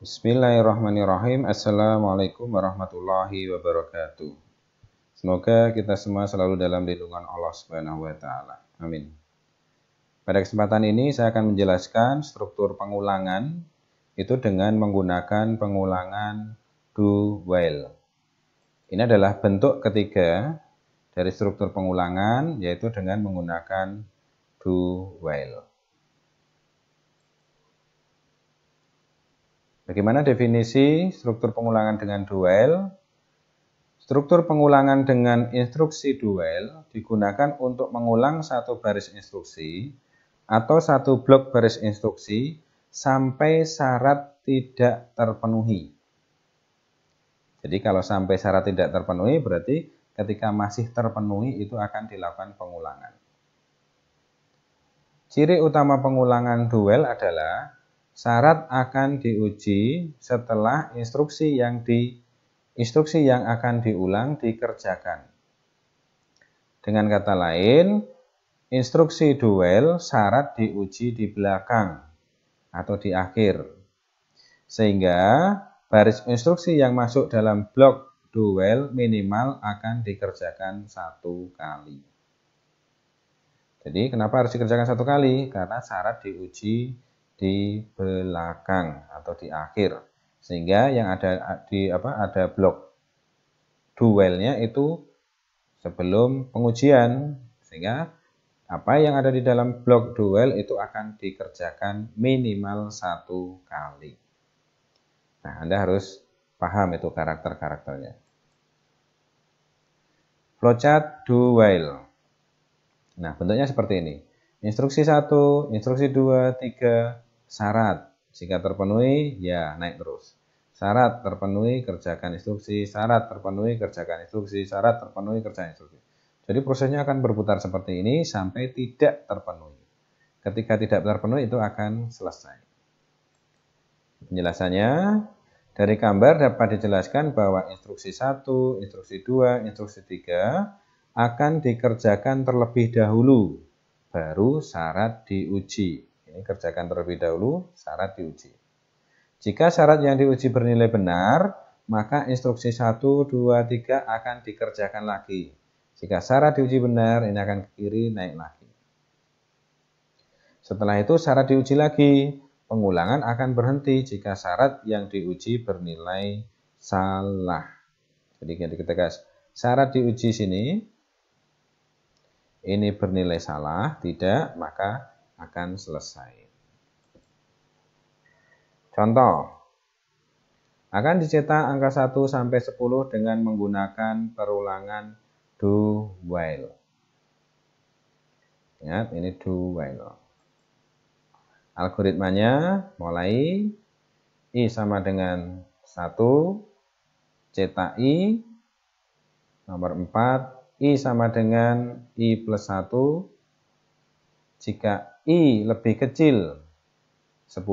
Bismillahirrahmanirrahim. Assalamualaikum warahmatullahi wabarakatuh. Semoga kita semua selalu dalam lindungan Allah Subhanahu wa taala. Amin. Pada kesempatan ini saya akan menjelaskan struktur pengulangan itu dengan menggunakan pengulangan do while. Ini adalah bentuk ketiga dari struktur pengulangan, yaitu dengan menggunakan do while. Bagaimana definisi struktur pengulangan dengan do while? Struktur pengulangan dengan instruksi do while digunakan untuk mengulang satu baris instruksi atau satu blok baris instruksi sampai syarat tidak terpenuhi. Jadi kalau sampai syarat tidak terpenuhi berarti ketika masih terpenuhi itu akan dilakukan pengulangan. Ciri utama pengulangan do while adalah syarat akan diuji setelah instruksi yang akan diulang dikerjakan. Dengan kata lain, instruksi do while syarat diuji di belakang atau di akhir. Sehingga baris instruksi yang masuk dalam blok do while minimal akan dikerjakan satu kali. Jadi kenapa harus dikerjakan satu kali? Karena syarat diuji di belakang atau di akhir, sehingga yang ada blok do while-nya itu sebelum pengujian, sehingga apa yang ada di dalam blok do while itu akan dikerjakan minimal satu kali. Nah, Anda harus paham itu karakter-karakternya. Flowchart do while. Nah, bentuknya seperti ini. Instruksi 1, instruksi 2, 3, syarat. Jika terpenuhi, ya naik terus. Syarat terpenuhi, kerjakan instruksi. Syarat terpenuhi, kerjakan instruksi. Syarat terpenuhi, kerjakan instruksi. Jadi prosesnya akan berputar seperti ini sampai tidak terpenuhi. Ketika tidak terpenuhi itu akan selesai. Penjelasannya, dari gambar dapat dijelaskan bahwa instruksi 1, instruksi 2, instruksi 3 akan dikerjakan terlebih dahulu, baru syarat diuji. Ini kerjakan terlebih dahulu, syarat diuji. Jika syarat yang diuji bernilai benar, maka instruksi 1, 2, 3 akan dikerjakan lagi. Jika syarat diuji benar, ini akan ke kiri, naik lagi. Setelah itu syarat diuji lagi. Pengulangan akan berhenti jika syarat yang diuji bernilai salah. Jadi ketika syarat diuji sini, ini bernilai salah, tidak, maka akan selesai. Contoh, akan dicetak angka 1 sampai 10 dengan menggunakan perulangan do while. Ingat, ini do while. Algoritmanya mulai I sama dengan 1, cetak I, nomor 4, I sama dengan I plus 1, jika I lebih kecil 10,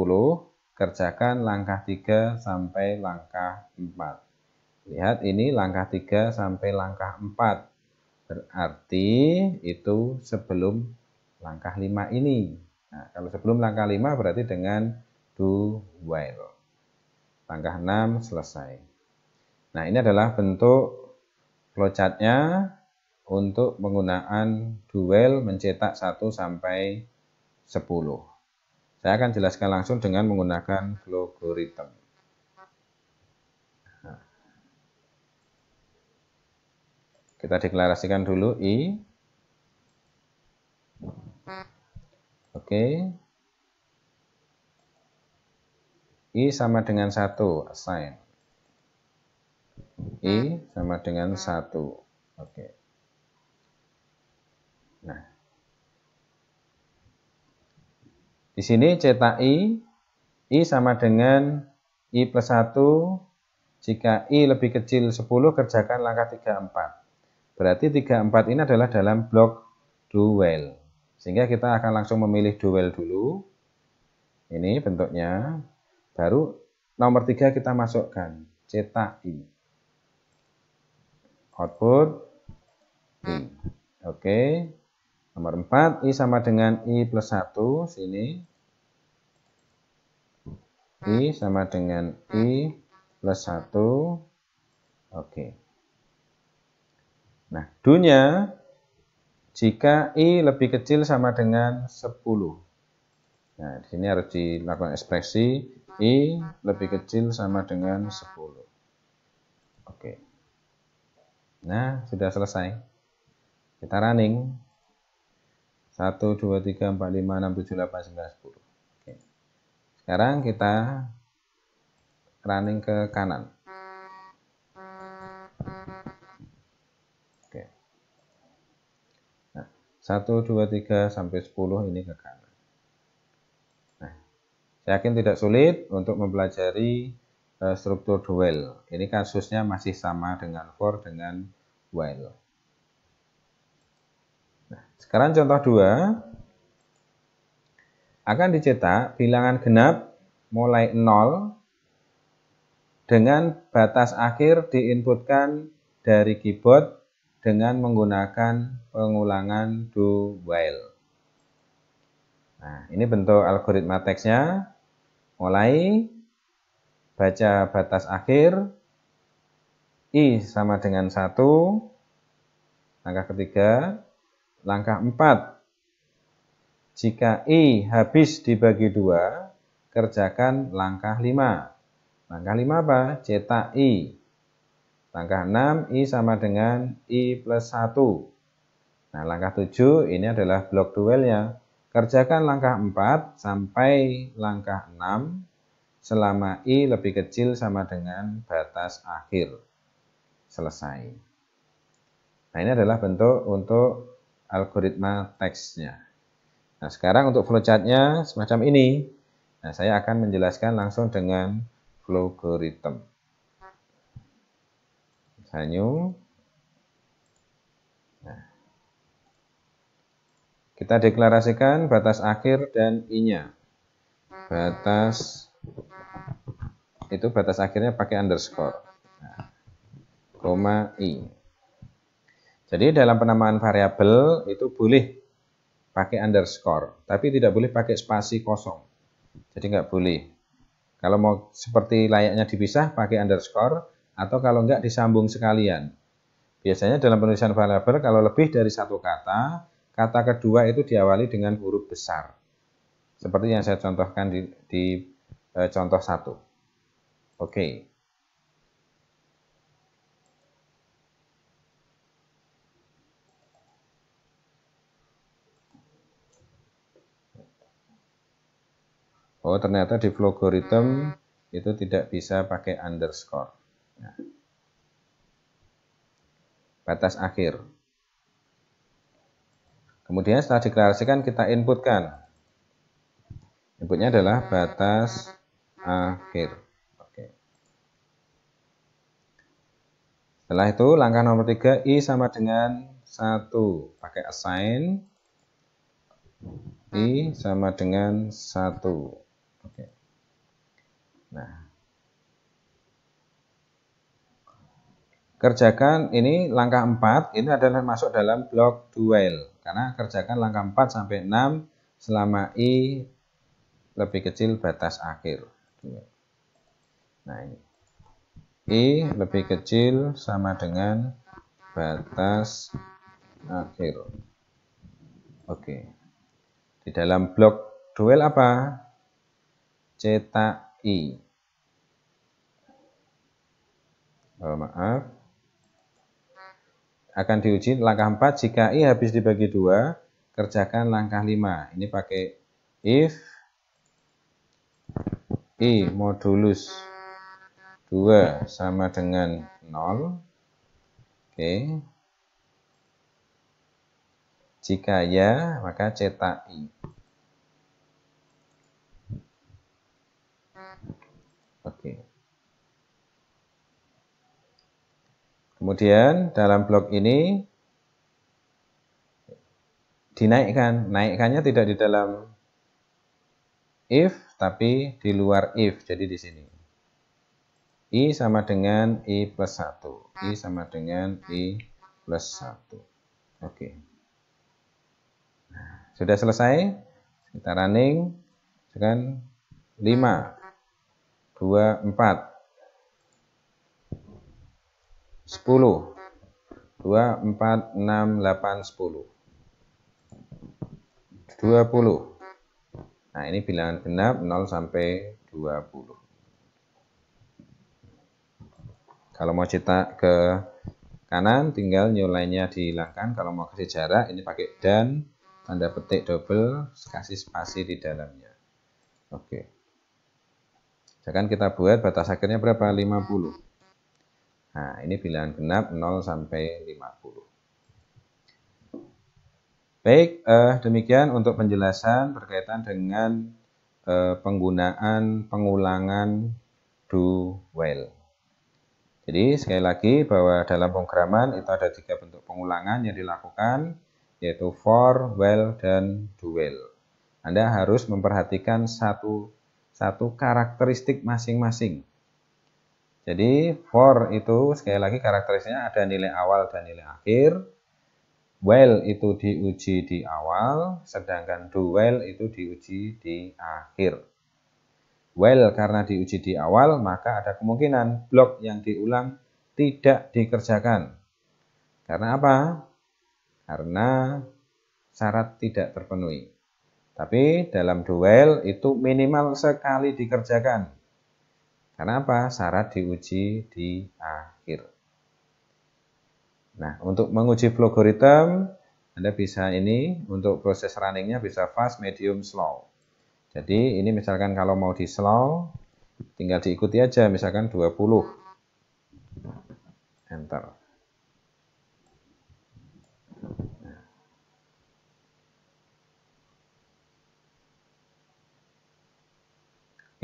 kerjakan langkah 3 sampai langkah 4. Lihat ini langkah 3 sampai langkah 4. Berarti itu sebelum langkah 5 ini. Nah, kalau sebelum langkah 5 berarti dengan do while. Langkah 6 selesai. Nah, ini adalah bentuk flowchart-nya untuk penggunaan do while mencetak 1 sampai 10. Saya akan jelaskan langsung dengan menggunakan logaritma. Nah, kita deklarasikan dulu I. Oke. I sama dengan 1, assign. I sama dengan 1. Oke. Nah, di sini cetak I sama dengan I plus 1, jika I lebih kecil 10, kerjakan langkah 3, 4. Berarti 3, 4 ini adalah dalam blok do while. Sehingga kita akan langsung memilih do while dulu. Ini bentuknya. Baru nomor 3 kita masukkan, cetak I. Output I. Oke. Nomor 4, I sama dengan I plus 1, sini. I sama dengan I plus 1. Oke. Nah, do-nya jika I lebih kecil sama dengan 10. Nah, di sini harus dilakukan ekspresi I lebih kecil sama dengan 10. Oke. Nah, sudah selesai. Kita running. 1, 2, 3, 4, 5, 6, 7, 8, 9, 10. Oke. Sekarang kita running ke kanan. Oke. Nah, 1, 2, 3, sampai 10 ini ke kanan. Nah, saya yakin tidak sulit untuk mempelajari struktur duel. Ini kasusnya masih sama dengan for dengan while. Nah, sekarang contoh 2. Akan dicetak bilangan genap mulai 0 dengan batas akhir diinputkan dari keyboard dengan menggunakan pengulangan do while. Nah, ini bentuk algoritma teksnya. Mulai baca batas akhir I sama dengan 1. Langkah ketiga. Langkah 4. Jika I habis dibagi 2, kerjakan langkah 5. Langkah 5 apa? Cetak I. Langkah 6, I sama dengan I plus 1. Nah, langkah 7 ini adalah blok duelnya. Kerjakan langkah 4 sampai langkah 6 selama I lebih kecil sama dengan batas akhir. Selesai. Nah, ini adalah bentuk untuk algoritma teksnya. Nah, sekarang untuk flowchart-nya semacam ini. Nah, saya akan menjelaskan langsung dengan flowgorithm. Saya new. Nah, kita deklarasikan batas akhir dan I-nya. Batas itu batas akhirnya pakai underscore. Nah, koma I. Jadi dalam penamaan variabel itu boleh pakai underscore, tapi tidak boleh pakai spasi kosong. Jadi nggak boleh. Kalau mau seperti layaknya dipisah pakai underscore, atau kalau nggak disambung sekalian. Biasanya dalam penulisan variabel kalau lebih dari satu kata, kata kedua itu diawali dengan huruf besar. Seperti yang saya contohkan di contoh 1. Oke. Oh, ternyata di flowgorithm itu tidak bisa pakai underscore. Nah, batas akhir. Kemudian setelah deklarasikan kita inputkan. Inputnya adalah batas akhir. Oke. Setelah itu langkah nomor 3, I sama dengan 1. Pakai assign. I sama dengan 1. Oke. Nah, kerjakan ini langkah 4, ini adalah masuk dalam blok duel. Karena kerjakan langkah 4 sampai 6 selama I lebih kecil batas akhir. Nah, ini. I lebih kecil sama dengan batas akhir. Oke. Di dalam blok duel apa? Cetak I. Oh, maaf. Akan diuji langkah 4, jika I habis dibagi 2, kerjakan langkah 5. Ini pakai if I modulus 2 sama dengan 0. Oke. Jika ya, maka cetak I. Oke. Kemudian dalam blok ini dinaikkan. Naikkannya tidak di dalam if, tapi di luar if. Jadi di sini. I sama dengan I plus 1. I sama dengan I plus 1. Oke. Nah, sudah selesai. Kita running. Dengan 5. 24, 10, 2, 4, 6, 8, 10, 20. Nah, ini bilangan genap 0 sampai 20. Kalau mau cetak ke kanan, tinggal new line-nya dihilangkan. Kalau mau kasih jarak, ini pakai dan, tanda petik double, kasih spasi di dalamnya. Oke. Misalkan kita buat batas akhirnya berapa? 50. Nah, ini bilangan genap 0 sampai 50. Baik, demikian untuk penjelasan berkaitan dengan penggunaan pengulangan do while. Jadi sekali lagi bahwa dalam pemrograman itu ada 3 bentuk pengulangan yang dilakukan, yaitu for, while, dan do while. Anda harus memperhatikan satu karakteristik masing-masing. Jadi for itu sekali lagi karakteristiknya ada nilai awal dan nilai akhir. While itu diuji di awal, sedangkan do while itu diuji di akhir. While karena diuji di awal, maka ada kemungkinan blok yang diulang tidak dikerjakan. Karena apa? Karena syarat tidak terpenuhi. Tapi dalam do while itu minimal sekali dikerjakan. Karena apa? Syarat diuji di akhir. Nah, untuk menguji logaritma, Anda bisa ini, untuk proses runningnya bisa fast, medium, slow. Jadi, ini misalkan kalau mau di slow, tinggal diikuti aja, misalkan 20. Enter.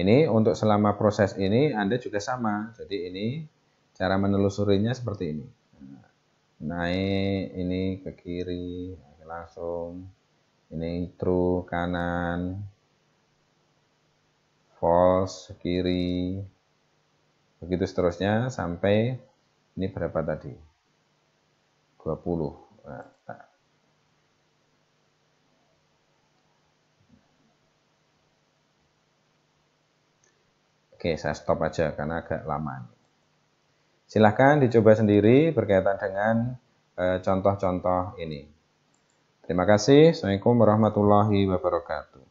Ini untuk selama proses ini, Anda juga sama. Jadi, ini cara menelusurinya seperti ini. Naik ini ke kiri langsung, ini true kanan, false kiri, begitu seterusnya sampai ini berapa tadi? 20. Nah, oke, saya stop aja karena agak lama. Silahkan dicoba sendiri berkaitan dengan contoh-contoh ini. Terima kasih. Assalamualaikum warahmatullahi wabarakatuh.